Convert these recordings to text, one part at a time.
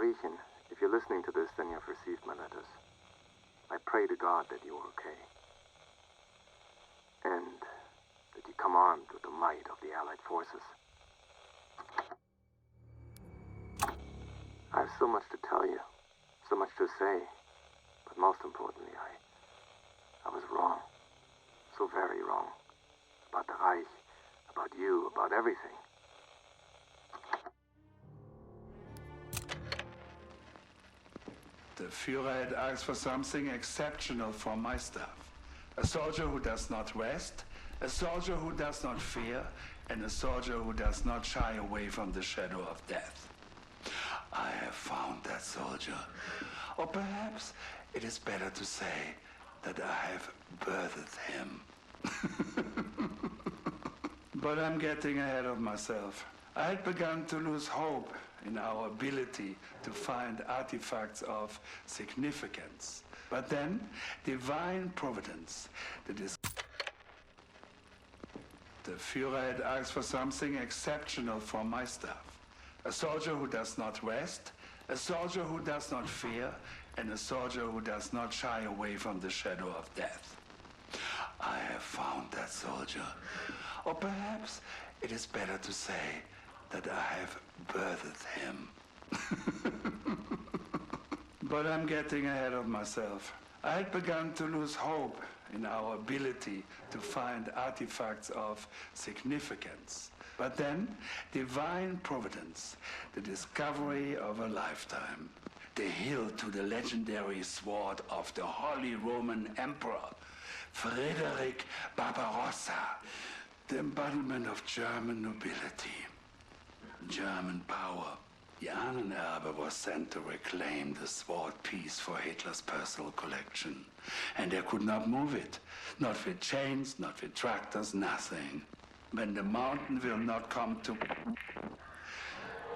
Mariechen, if you're listening to this, then you've received my letters. I pray to God that you're okay. And that you come armed with the might of the Allied forces. I have so much to tell you, so much to say, but most importantly, I was wrong. So very wrong. About the Reich, about you, about everything. The Führer had asked for something exceptional from my staff. A soldier who does not rest, a soldier who does not fear, and a soldier who does not shy away from the shadow of death. I have found that soldier. Or perhaps it is better to say that I have birthed him. But I'm getting ahead of myself. I had begun to lose hope in our ability to find artifacts of significance. But then, divine providence, the Führer had asked for something exceptional from my staff. A soldier who does not rest, a soldier who does not fear, and a soldier who does not shy away from the shadow of death. I have found that soldier. Or perhaps it is better to say that I have birthed him. But I'm getting ahead of myself. I had begun to lose hope in our ability to find artifacts of significance. But then, divine providence, the discovery of a lifetime. The hilt to the legendary sword of the Holy Roman Emperor, Frederick Barbarossa, the embodiment of German nobility, German power. The Ahnenerbe was sent to reclaim the sword piece for Hitler's personal collection, and they could not move it, not with chains, not with tractors, nothing. When the mountain will not come to...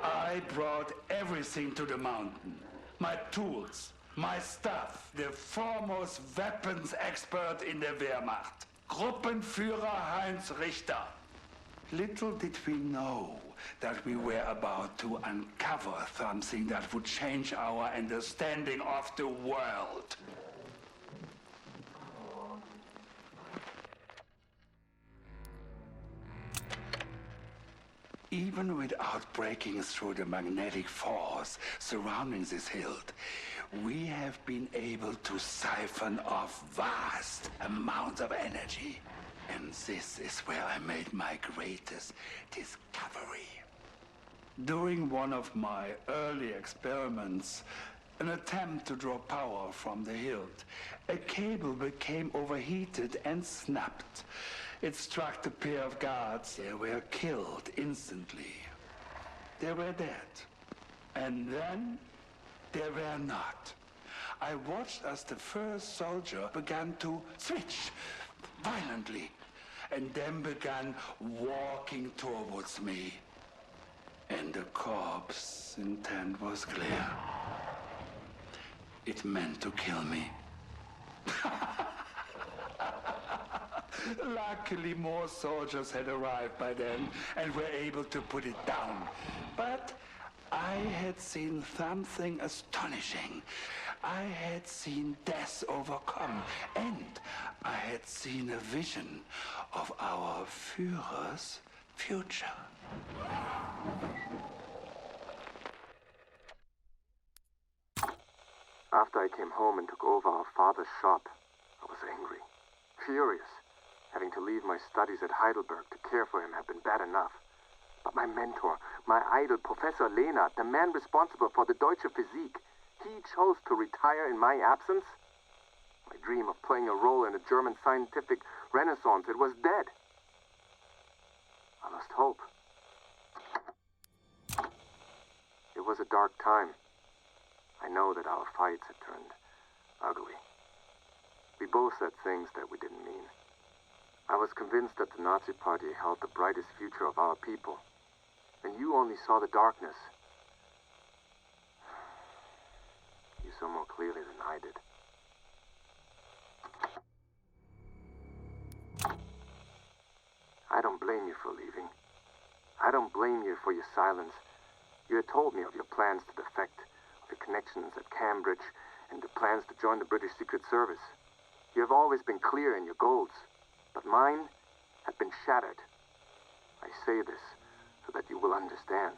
I brought everything to the mountain. My tools, my stuff, the foremost weapons expert in the Wehrmacht, Gruppenführer Heinz Richter. Little did we know that we were about to uncover something that would change our understanding of the world. Even without breaking through the magnetic force surrounding this hilt, we have been able to siphon off vast amounts of energy. And this is where I made my greatest discovery. During one of my early experiments, an attempt to draw power from the hilt, a cable became overheated and snapped. It struck a pair of guards. They were killed instantly. They were dead. And then they were not. I watched as the first soldier began to switch violently, and then began walking towards me. And the corpse intent was clear. It meant to kill me. Luckily, more soldiers had arrived by then and were able to put it down. But I had seen something astonishing. I had seen death overcome, and I had seen a vision of our Führer's future. After I came home and took over our father's shop, I was angry, furious. Having to leave my studies at Heidelberg to care for him had been bad enough. But my mentor, my idol, Professor Lehnert, the man responsible for the Deutsche Physik, he chose to retire in my absence? My dream of playing a role in a German scientific renaissance, it was dead. I lost hope. It was a dark time. I know that our fights had turned ugly. We both said things that we didn't mean. I was convinced that the Nazi Party held the brightest future of our people, and you only saw the darkness. You saw more clearly than I did. I don't blame you for leaving. I don't blame you for your silence. You had told me of your plans to defect, the connections at Cambridge, and the plans to join the British Secret Service. You have always been clear in your goals, but mine have been shattered. I say this so that you will understand.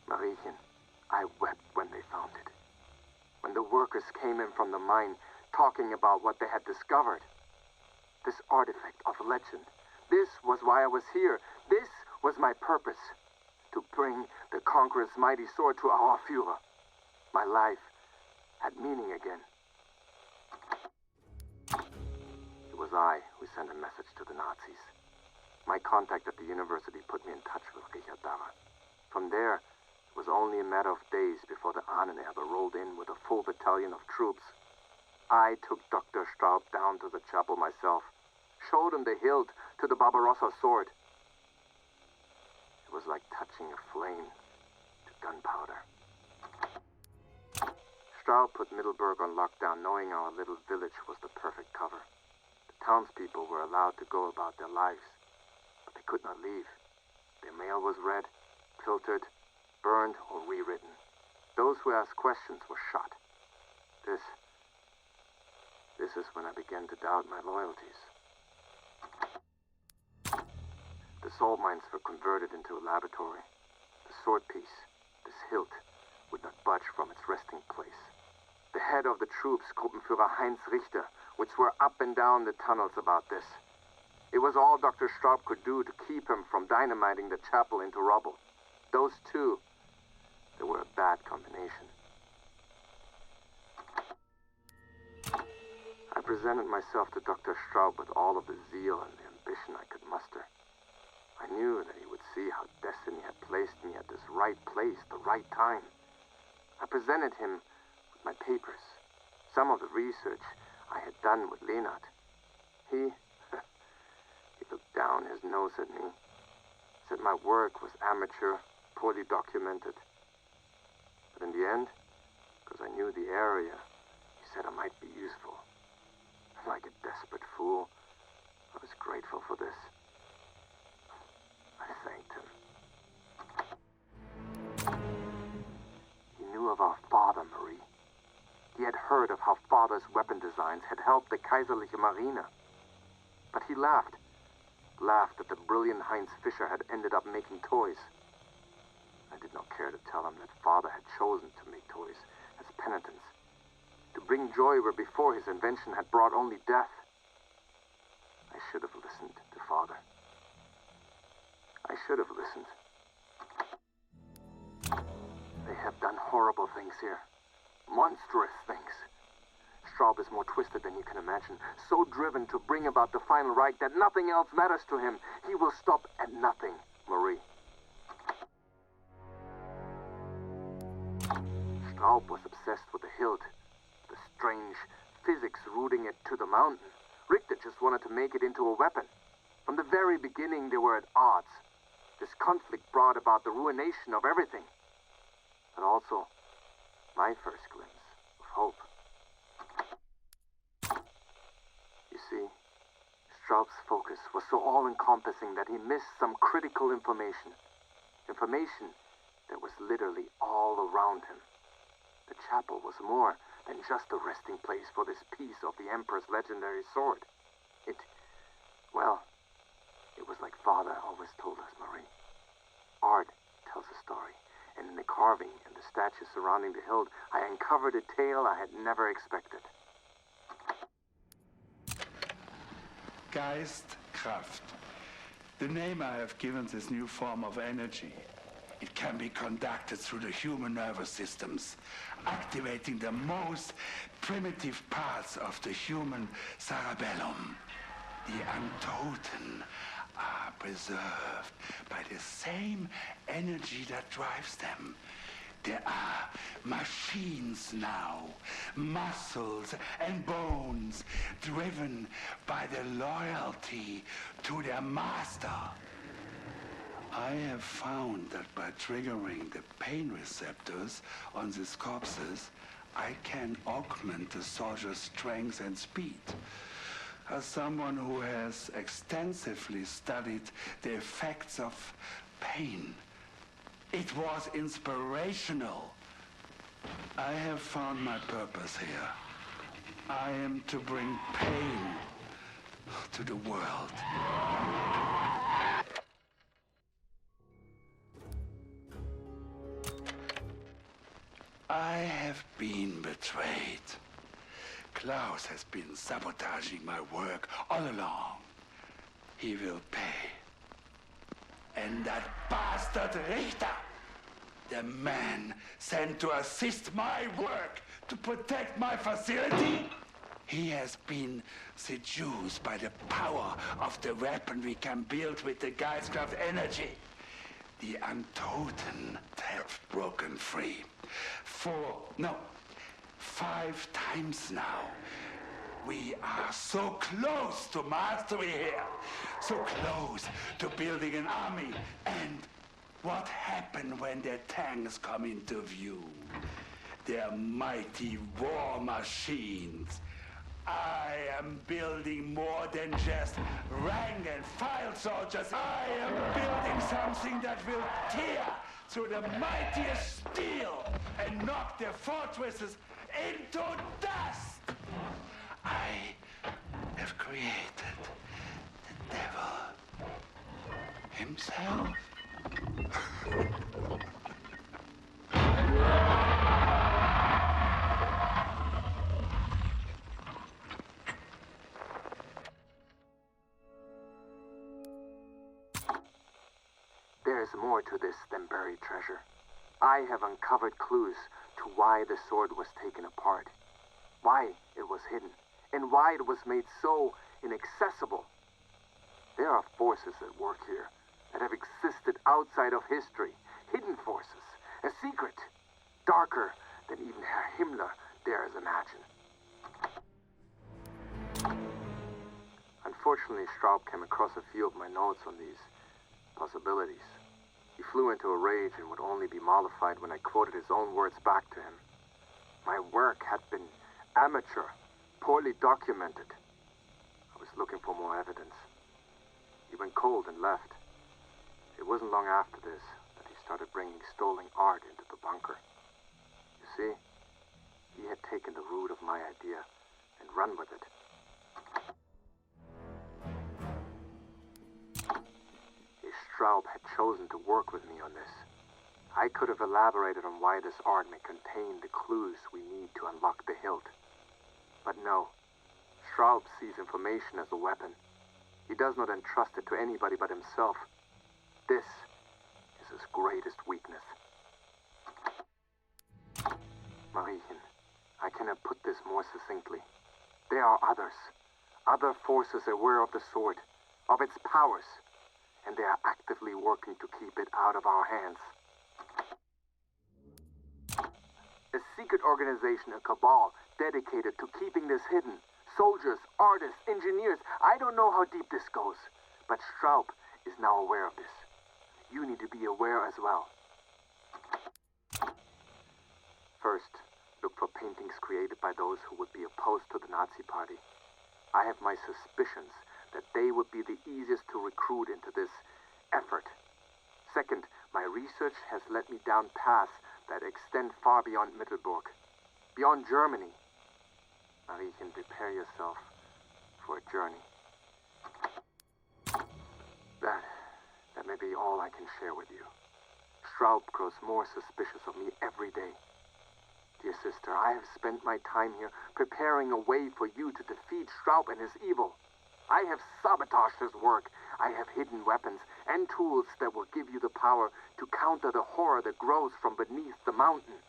Mariechen, I wept when they found it. When the workers came in from the mine, talking about what they had discovered. This artifact of legend. This was why I was here. This was my purpose. To bring the Conqueror's mighty sword to our Führer. My life had meaning again. It was I who sent a message to the Nazis. My contact at the university put me in touch with Richard. From there, it was only a matter of days before the Ahnenerbe rolled in with a full battalion of troops. I took Dr. Straub down to the chapel myself, showed him the hilt to the Barbarossa sword. It was like touching a flame to gunpowder. Straub put Middelburg on lockdown, knowing our little village was the perfect cover. The townspeople were allowed to go about their lives, but they could not leave. Their mail was read, filtered, burned, or rewritten. Those who asked questions were shot. This is when I began to doubt my loyalties. The salt mines were converted into a laboratory. The sword piece, this hilt, would not budge from its resting place. The head of the troops, Gruppenführer Heinz Richter, would swear up and down the tunnels about this. It was all Dr. Straub could do to keep him from dynamiting the chapel into rubble. Those two, they were a bad combination. I presented myself to Dr. Straub with all of the zeal and the ambition I could muster. I knew that he would see how destiny had placed me at this right place, the right time. I presented him with my papers, some of the research I had done with Leonard. He looked down his nose at me, said my work was amateur, poorly documented. But in the end, because I knew the area, he said I might be useful. Like a desperate fool, I was grateful for this. I thanked him. He knew of our father, Marie. He had heard of how father's weapon designs had helped the Kaiserliche Marine. But he laughed that the brilliant Heinz Fischer had ended up making toys. I did not care to tell him that father had chosen to make toys as penitence. To bring joy where before his invention had brought only death. I should have listened to father. I should have listened. They have done horrible things here. Monstrous things. Straub is more twisted than you can imagine. So driven to bring about the final right that nothing else matters to him. He will stop at nothing, Marie. Straub was obsessed with the hilt. The strange physics rooting it to the mountain. Richter just wanted to make it into a weapon. From the very beginning, they were at odds. This conflict brought about the ruination of everything. But also, my first glimpse of hope. You see, Straub's focus was so all-encompassing that he missed some critical information. Information that was literally all around him. The chapel was more than just a resting place for this piece of the Emperor's legendary sword. It was like Father always told us, Marie. Art tells a story, and in the carving and the statues surrounding the hilt, I uncovered a tale I had never expected. Geistkraft. The name I have given this new form of energy. It can be conducted through the human nervous systems, activating the most primitive parts of the human cerebellum. The Untoten are preserved by the same energy that drives them. There are machines now, muscles and bones, driven by their loyalty to their master. I have found that by triggering the pain receptors on these corpses, I can augment the soldier's strength and speed. As someone who has extensively studied the effects of pain. It was inspirational. I have found my purpose here. I am to bring pain to the world. I have been betrayed. Klaus has been sabotaging my work all along. He will pay. And that bastard Richter, the man sent to assist my work, to protect my facility, he has been seduced by the power of the weapon we can build with the Geistkraft energy. The Untoten have broken free. 5 times now. We are so close to mastery here. So close to building an army. And what happened when their tanks come into view? Their mighty war machines. I am building more than just rank and file soldiers. I am building something that will tear through the mightiest steel and knock their fortresses into dust. I have created the devil himself. There's more to this than buried treasure. I have uncovered clues to why the sword was taken apart, why it was hidden, and why it was made so inaccessible. There are forces at work here that have existed outside of history, hidden forces, a secret, darker than even Herr Himmler dares imagine. Unfortunately, Straub came across a few of my notes on these possibilities. He flew into a rage and would only be mollified when I quoted his own words back to him. My work had been amateur, poorly documented. I was looking for more evidence. He went cold and left. It wasn't long after this that he started bringing stolen art into the bunker. You see, he had taken the root of my idea and run with it. If Straub had chosen to work with me on this, I could have elaborated on why this art may contain the clues we need to unlock the hilt. But no, Straub sees information as a weapon. He does not entrust it to anybody but himself. This is his greatest weakness. Mariechen, I cannot put this more succinctly. There are others, other forces aware of the sword, of its powers, and they are actively working to keep it out of our hands. A secret organization, a cabal, dedicated to keeping this hidden. Soldiers, artists, engineers, I don't know how deep this goes, but Straub is now aware of this. You need to be aware as well. First, look for paintings created by those who would be opposed to the Nazi Party. I have my suspicions that they would be the easiest to recruit into this effort. Second, my research has led me down paths that extend far beyond Mittelburg, beyond Germany. Now you can prepare yourself for a journey. That may be all I can share with you. Straub grows more suspicious of me every day. Dear sister, I have spent my time here preparing a way for you to defeat Straub and his evil. I have sabotaged his work. I have hidden weapons and tools that will give you the power to counter the horror that grows from beneath the mountain.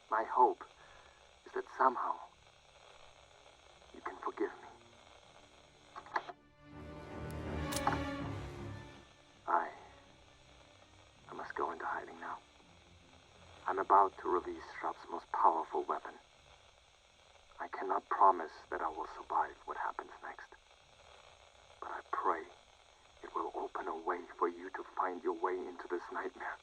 My hope is that somehow you can forgive me. I must go into hiding now. I'm about to release Straub's most powerful weapon. I cannot promise that I will survive what happens next. But I pray it will open a way for you to find your way into this nightmare.